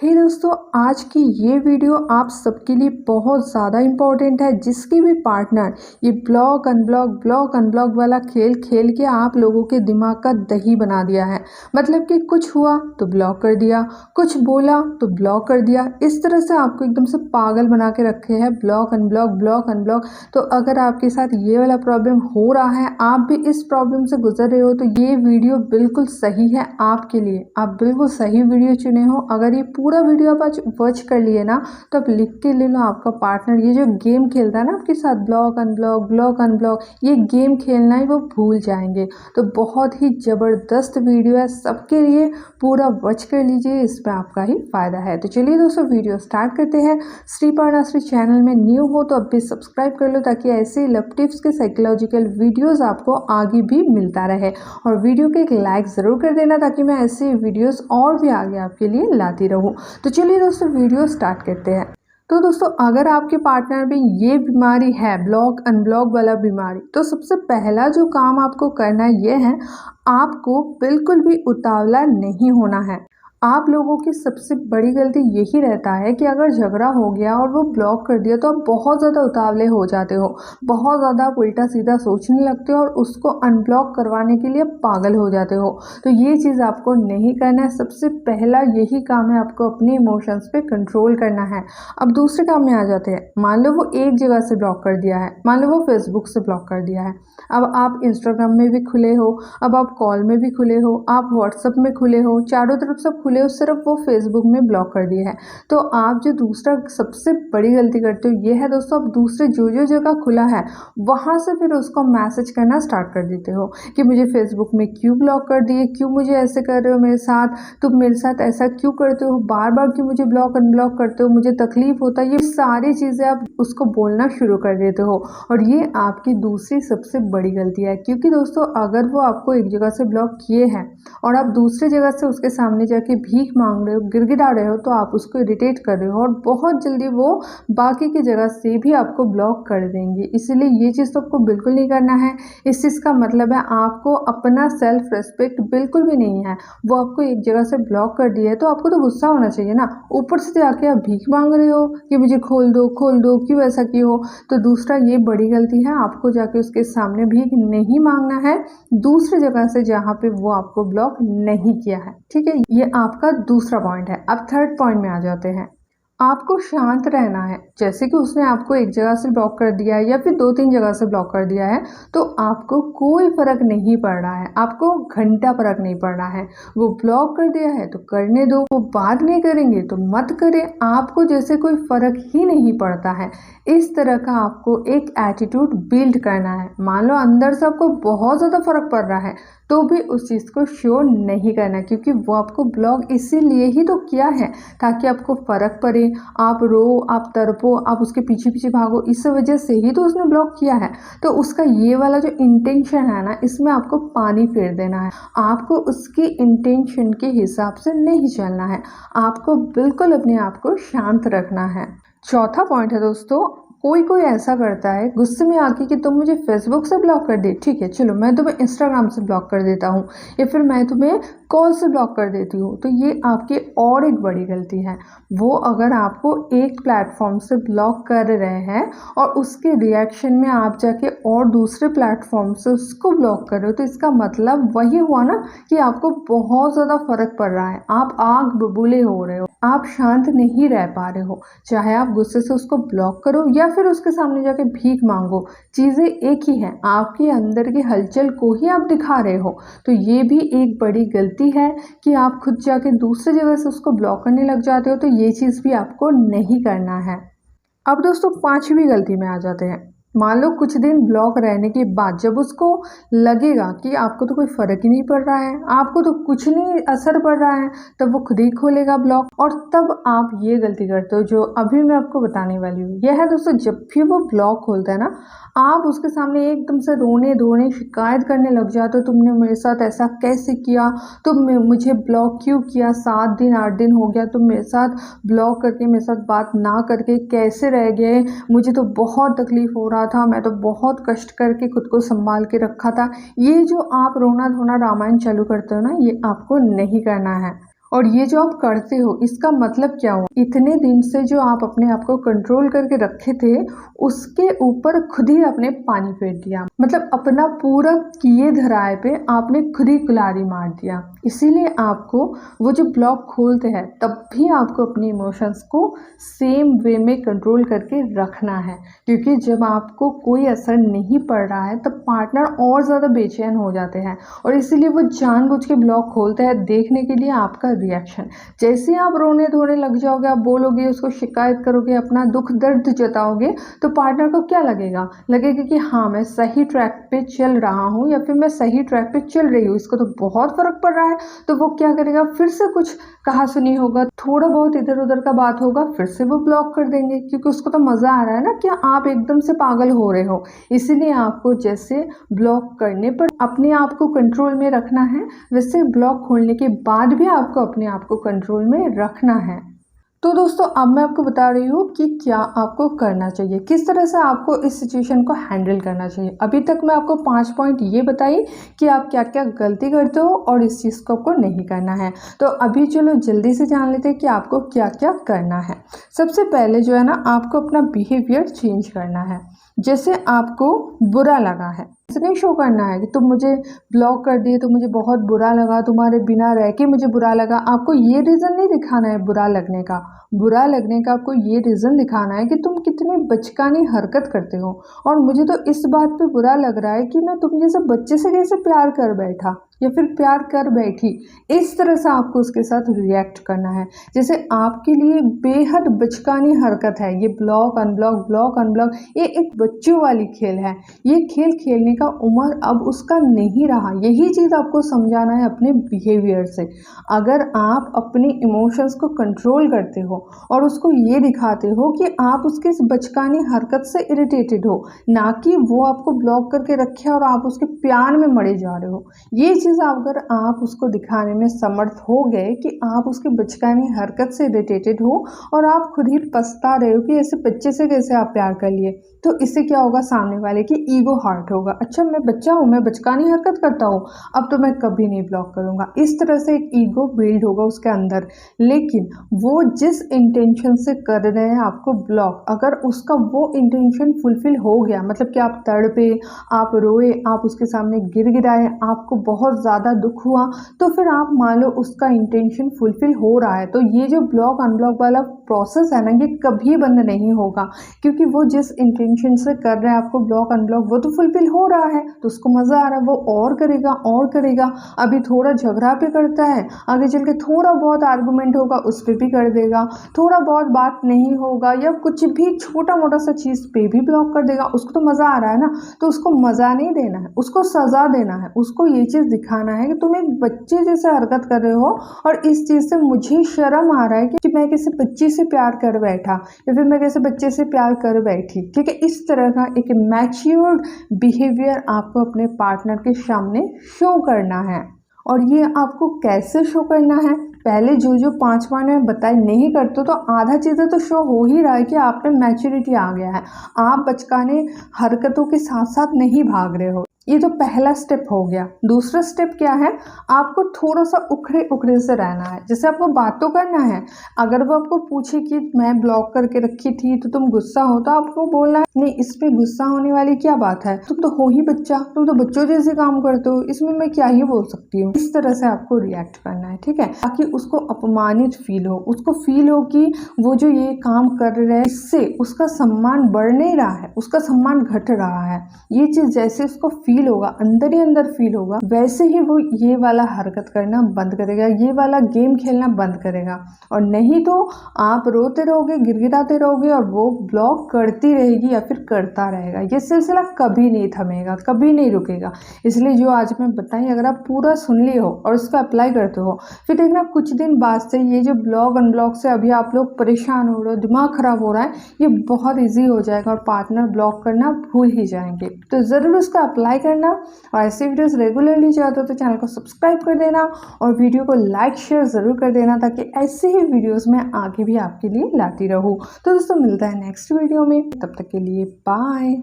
हे दोस्तों, आज की ये वीडियो आप सबके लिए बहुत ज़्यादा इम्पोर्टेंट है। जिसकी भी पार्टनर ये ब्लॉक अनब्लॉक वाला खेल खेल के आप लोगों के दिमाग का दही बना दिया है। मतलब कि कुछ हुआ तो ब्लॉक कर दिया, कुछ बोला तो ब्लॉक कर दिया, इस तरह से आपको एकदम से पागल बना के रखे हैं। Block unblock. तो अगर आपके साथ ये वाला प्रॉब्लम हो रहा है, आप भी इस प्रॉब्लम से गुजर रहे हो, तो ये वीडियो बिल्कुल सही है आपके लिए। आप बिल्कुल सही वीडियो चुने हो। अगर ये पूरा वीडियो आप आज वॉच कर लिए ना, तो आप लिख के ले लो आपका पार्टनर ये जो गेम खेलता है ना आपके साथ, ब्लॉक अनब्लॉक, ये गेम खेलना ही वो भूल जाएंगे। तो बहुत ही ज़बरदस्त वीडियो है सबके लिए, पूरा वॉच कर लीजिए, इसमें आपका ही फ़ायदा है। तो चलिए दोस्तों, वीडियो स्टार्ट करते हैं। श्री चैनल में न्यू हो तो अब भी सब्सक्राइब कर लो, ताकि ऐसे लव टिप्स के साइकोलॉजिकल वीडियोस आपको आगे भी मिलता रहे। और वीडियो को एक लाइक ज़रूर कर देना, ताकि मैं ऐसे वीडियोस और भी आगे आपके लिए लाती रहूं। तो चलिए दोस्तों, वीडियो स्टार्ट करते हैं। तो दोस्तों, अगर आपके पार्टनर में ये बीमारी है, ब्लॉक अनब्लॉक वाला बीमारी, तो सबसे पहला जो काम आपको करना ये है, आपको बिल्कुल भी उतावला नहीं होना है। आप लोगों की सबसे बड़ी गलती यही रहता है कि अगर झगड़ा हो गया और वो ब्लॉक कर दिया, तो आप बहुत ज़्यादा उतावले हो जाते हो, बहुत ज़्यादा आप उल्टा सीधा सोचने लगते हो और उसको अनब्लॉक करवाने के लिए पागल हो जाते हो। तो ये चीज़ आपको नहीं करना है। सबसे पहला यही काम है, आपको अपने इमोशंस पे कंट्रोल करना है। अब दूसरे काम में आ जाते हैं। मान लो वो एक जगह से ब्लॉक कर दिया है, मान लो वो फेसबुक से ब्लॉक कर दिया है। अब आप इंस्टाग्राम में भी खुले हो, अब आप कॉल में भी खुले हो, आप व्हाट्सएप में खुले हो, चारों तरफ सब खुले हो, सिर्फ वो फेसबुक में ब्लॉक कर दिए है। तो आप जो दूसरा सबसे बड़ी गलती करते हो ये है दोस्तों, आप दूसरे जो जगह खुला है वहाँ से फिर उसको मैसेज करना स्टार्ट कर देते हो कि मुझे फेसबुक में क्यों ब्लॉक कर दिए, क्यों मुझे ऐसे कर रहे हो मेरे साथ, तुम मेरे साथ ऐसा क्यों करते हो, बार बार क्यों मुझे ब्लॉक अनब्लॉक करते हो, मुझे तकलीफ होता है। ये सारी चीज़ें आप उसको बोलना शुरू कर देते हो, और ये आपकी दूसरी सबसे बड़ी गलती है। क्योंकि दोस्तों, अगर वो आपको एक जगह से ब्लॉक किए हैं और आप दूसरी जगह से उसके सामने जाके भीख मांग रहे हो, गिड़गिड़ा रहे हो, तो आप उसको इरिटेट कर रहे हो, और बहुत जल्दी वो बाकी की जगह से भी आपको ब्लॉक कर देंगे। इसीलिए ये चीज़ तो आपको बिल्कुल नहीं करना है। इस चीज़ का मतलब है आपको अपना सेल्फ रिस्पेक्ट बिल्कुल भी नहीं है। वो आपको एक जगह से ब्लॉक कर दिया है, तो आपको तो गुस्सा होना चाहिए ना। ऊपर से जाके आप भीख मांग रहे हो कि मुझे खोल दो, क्यों ऐसा किए हो। तो दूसरा ये बड़ी गलती है, आपको जाके उसके सामने भीख नहीं मांगना है दूसरी जगह से जहाँ पे वो आपको ब्लॉक नहीं किया है। ठीक है, ये आपका दूसरा पॉइंट है। अब थर्ड पॉइंट में आ जाते हैं। आपको शांत रहना है। जैसे कि उसने आपको एक जगह से ब्लॉक कर दिया है या फिर 2-3 जगह से ब्लॉक कर दिया है, तो आपको कोई फर्क नहीं पड़ रहा है, आपको घंटा फर्क नहीं पड़ रहा है। वो ब्लॉक कर दिया है तो करने दो, वो बात नहीं करेंगे तो मत करें, आपको जैसे कोई फर्क ही नहीं पड़ता है। इस तरह का आपको एक एटीट्यूड बिल्ड करना है। मान लो अंदर से आपको बहुत ज़्यादा फर्क पड़ रहा है, तो भी उस चीज़ को शो नहीं करना, क्योंकि वो आपको ब्लॉक इसीलिए ही तो किया है, ताकि आपको फ़र्क पड़े, आप रो, आप तड़पो, आप उसके पीछे पीछे भागो। इस वजह से ही तो उसने ब्लॉक किया है। तो उसका ये वाला जो इंटेंशन है ना, इसमें आपको पानी फेर देना है। आपको उसकी इंटेंशन के हिसाब से नहीं चलना है, आपको बिल्कुल अपने आप को शांत रखना है। चौथा पॉइंट है दोस्तों, कोई ऐसा करता है गुस्से में आके कि तुम मुझे फेसबुक से ब्लॉक कर दे, ठीक है चलो मैं तुम्हें इंस्टाग्राम से ब्लॉक कर देता हूँ, या फिर मैं तुम्हें कॉल से ब्लॉक कर देती हूँ। तो ये आपकी और एक बड़ी गलती है। वो अगर आपको एक प्लेटफॉर्म से ब्लॉक कर रहे हैं और उसके रिएक्शन में आप जाके और दूसरे प्लेटफॉर्म से उसको ब्लॉक कर रहे हो, तो इसका मतलब वही हुआ ना कि आपको बहुत ज़्यादा फर्क पड़ रहा है, आप आग बबूले हो रहे हो, आप शांत नहीं रह पा रहे हो। चाहे आप गुस्से से उसको ब्लॉक करो या फिर उसके सामने जाके भीख मांगो, चीज़ें एक ही हैं, आपके अंदर की हलचल को ही आप दिखा रहे हो। तो ये भी एक बड़ी गलती है कि आप खुद जाके दूसरी जगह से उसको ब्लॉक करने लग जाते हो। तो ये चीज़ भी आपको नहीं करना है। अब दोस्तों, पांचवी गलती में आ जाते हैं। मान लो कुछ दिन ब्लॉक रहने के बाद जब उसको लगेगा कि आपको तो कोई फ़र्क ही नहीं पड़ रहा है, आपको तो कुछ नहीं असर पड़ रहा है, तब वो खुद ही खोलेगा ब्लॉक, और तब आप ये गलती करते हो जो अभी मैं आपको बताने वाली हूँ। यह है दोस्तों, जब भी वो ब्लॉक खोलता है ना, आप उसके सामने एकदम से रोने धोने शिकायत करने लग जाते हो, तुमने मेरे साथ ऐसा कैसे किया, तुम मुझे ब्लॉक क्यों किया, 7 दिन 8 दिन हो गया तुम मेरे साथ ब्लॉक करके मेरे साथ बात ना करके कैसे रह गए, मुझे तो बहुत तकलीफ़ हो रहा था, मैं तो बहुत कष्ट करके खुद को संभाल के रखा था। ये जो आप रोना धोना रामायण चालू करते हो ना, ये आपको नहीं करना है। और ये जो आप करते हो इसका मतलब क्या हुआ, इतने दिन से जो आप अपने आप को कंट्रोल करके रखे थे उसके ऊपर खुद ही आपने पानी फेर दिया, मतलब अपना पूरा किए धराए पे आपने खुद ही कुल्हाड़ी मार दिया। इसीलिए आपको वो जो ब्लॉक खोलते हैं तब भी आपको अपने इमोशंस को सेम वे में कंट्रोल करके रखना है, क्योंकि जब आपको कोई असर नहीं पड़ रहा है तब पार्टनर और ज़्यादा बेचैन हो जाते हैं और इसीलिए वो जानबूझ के ब्लॉक खोलते हैं देखने के लिए आपका रिएक्शन। जैसे ही आप रोने धोने लग जाओगे, आप बोलोगे, उसको शिकायत करोगे, अपना दुख दर्द जताओगे, तो पार्टनर को क्या लगेगा कि हाँ मैं सही ट्रैक पे चल रहा हूँ या फिर मैं सही ट्रैक पे चल रही हूँ, इसको तो बहुत फर्क पड़ रहा है। तो वो क्या करेगा, फिर से कुछ कहा सुनी होगा, थोड़ा बहुत इधर उधर का बात होगा, फिर से वो ब्लॉक कर देंगे, क्योंकि उसको तो मज़ा आ रहा है ना कि आप एकदम से पागल हो रहे हो। इसीलिए आपको जैसे ब्लॉक करने पर अपने आप को कंट्रोल में रखना है, वैसे ब्लॉक खोलने के बाद भी आपको अपने आप को कंट्रोल में रखना है। तो दोस्तों अब मैं आपको बता रही हूँ कि क्या आपको करना चाहिए, किस तरह से आपको इस सिचुएशन को हैंडल करना चाहिए। अभी तक मैं आपको 5 पॉइंट ये बताई कि आप क्या क्या गलती करते हो और इस चीज़ को आपको नहीं करना है। तो अभी चलो जल्दी से जान लेते हैं कि आपको क्या क्या करना है। सबसे पहले जो है ना, आपको अपना बिहेवियर चेंज करना है। जैसे आपको बुरा लगा है, ऐसे नहीं शो करना है कि तुम मुझे ब्लॉक कर दिए तो मुझे बहुत बुरा लगा, तुम्हारे बिना रह के मुझे बुरा लगा। आपको ये रीज़न नहीं दिखाना है बुरा लगने का। बुरा लगने का आपको ये रीज़न दिखाना है कि तुम कितनी बचकानी हरकत करते हो और मुझे तो इस बात पे बुरा लग रहा है कि मैं तुम जैसे बच्चे से कैसे प्यार कर बैठा या फिर प्यार कर बैठी। इस तरह से आपको उसके साथ रिएक्ट करना है। जैसे आपके लिए बेहद बचकानी हरकत है ये ब्लॉक अनब्लॉक, ब्लॉक अनब्लॉक, ये एक बच्चों वाली खेल है। ये खेल खेलने का उम्र अब उसका नहीं रहा। यही चीज़ आपको समझाना है अपने बिहेवियर से। अगर आप अपने इमोशंस को कंट्रोल करते हो और उसको ये दिखाते हो कि आप उसके इस बचकानी हरकत से इरिटेटेड हो, ना कि वो आपको ब्लॉक करके रखे और आप उसके प्यार में मरे जा रहे हो। ये चीज़ अगर आप उसको दिखाने में समर्थ हो गए कि आप उसकी बचकानी हरकत से इरिटेटेड हो और आप खुद ही पछता रहे हो कि ऐसे बच्चे से कैसे आप प्यार कर लिए, तो इससे क्या होगा, सामने वाले की ईगो हर्ट होगा। अच्छा मैं बच्चा हूँ, मैं बचकानी हरकत करता हूँ, अब तो मैं कभी नहीं ब्लॉक करूँगा। इस तरह से एक ईगो बिल्ड होगा उसके अंदर। लेकिन वो जिस इंटेंशन से कर रहे हैं आपको ब्लॉक, अगर उसका वो इंटेंशन फुलफिल हो गया, मतलब कि आप तड़पे, आप रोए, आप उसके सामने गिड़गिड़ाए, आपको बहुत ज़्यादा दुख हुआ, तो फिर आप मान लो उसका इंटेंशन फुलफिल हो रहा है, तो ये जो ब्लॉक अनब्लॉक वाला प्रोसेस है ना, ये कभी बंद नहीं होगा, क्योंकि वो जिस इंटेंशन से कर रहे हैं आपको ब्लॉक अनब्लॉक, वो तो फुलफिल हो रहा है, तो उसको मज़ा आ रहा है, वो और करेगा और करेगा। अभी थोड़ा झगड़ा पे करता है, आगे चल के थोड़ा बहुत आर्गूमेंट होगा उस पर भी कर देगा, थोड़ा बहुत बात नहीं होगा या कुछ भी छोटा मोटा सा चीज़ पे भी ब्लॉक कर देगा। उसको तो मज़ा आ रहा है ना, तो उसको मज़ा नहीं देना है, उसको सज़ा देना है। उसको ये चीज़ दिखाना है कि तुम एक बच्चे जैसे हरकत कर रहे हो और इस चीज़ से मुझे शर्म आ रहा है कि मैं किसी बच्चे से प्यार कर बैठा या फिर मैं कैसे बच्चे से प्यार कर बैठी। ठीक है, इस तरह का एक मैच्योर्ड बिहेवियर आपको अपने पार्टनर के सामने शो करना है। और ये आपको कैसे शो करना है, पहले जो 5 पॉइंट में बताए नहीं करते तो आधा चीज़ें तो शो हो ही रहा है कि आप में मैच्योरिटी आ गया है। आप बचकाने हरकतों के साथ साथ नहीं भाग रहे हो। ये तो पहला स्टेप हो गया। दूसरा स्टेप क्या है, आपको थोड़ा सा उखड़े उखड़े से रहना है। जैसे आपको बात तो करना है, अगर वो आपको पूछे कि मैं ब्लॉक करके रखी थी तो तुम गुस्सा हो, तो आपको बोलना है नहीं, इसमें गुस्सा होने वाली क्या बात है, तुम तो हो ही बच्चा, तुम तो बच्चों जैसे काम करते हो, इसमें मैं क्या ही बोल सकती हूँ। इस तरह से आपको रिएक्ट करना है, ठीक है, ताकि उसको अपमानित फील हो, उसको फील हो कि वो जो ये काम कर रहे हैं इससे उसका सम्मान बढ़ नहीं रहा है, उसका सम्मान घट रहा है। ये चीज़ जैसे उसको फील होगा, अंदर ही अंदर फील होगा, वैसे ही वो ये वाला हरकत करना बंद करेगा, ये वाला गेम खेलना बंद करेगा। और नहीं तो आप रोते रहोगे, गिड़गिड़ाते रहोगे और वो ब्लॉक करती रहेगी या फिर करता रहेगा। ये सिलसिला कभी नहीं थमेगा, कभी नहीं रुकेगा। इसलिए जो आज मैं बताई, अगर आप पूरा सुन लिए हो और उसको अप्लाई करते हो, फिर देखना कुछ दिन बाद से ये जो ब्लॉक अनब्लॉक से अभी आप लोग परेशान हो रहे हो, दिमाग खराब हो रहा है, ये बहुत ईजी हो जाएगा और पार्टनर ब्लॉक करना भूल ही जाएंगे। तो ज़रूर उसका अप्लाई करना और ऐसे वीडियोस रेगुलरली चाहते हो तो चैनल को सब्सक्राइब कर देना और वीडियो को लाइक शेयर ज़रूर कर देना, ताकि ऐसे ही वीडियोस मैं आगे भी आपके लिए लाती रहूँ। तो दोस्तों मिलता है नेक्स्ट वीडियो में, तब तक के लिए बाय।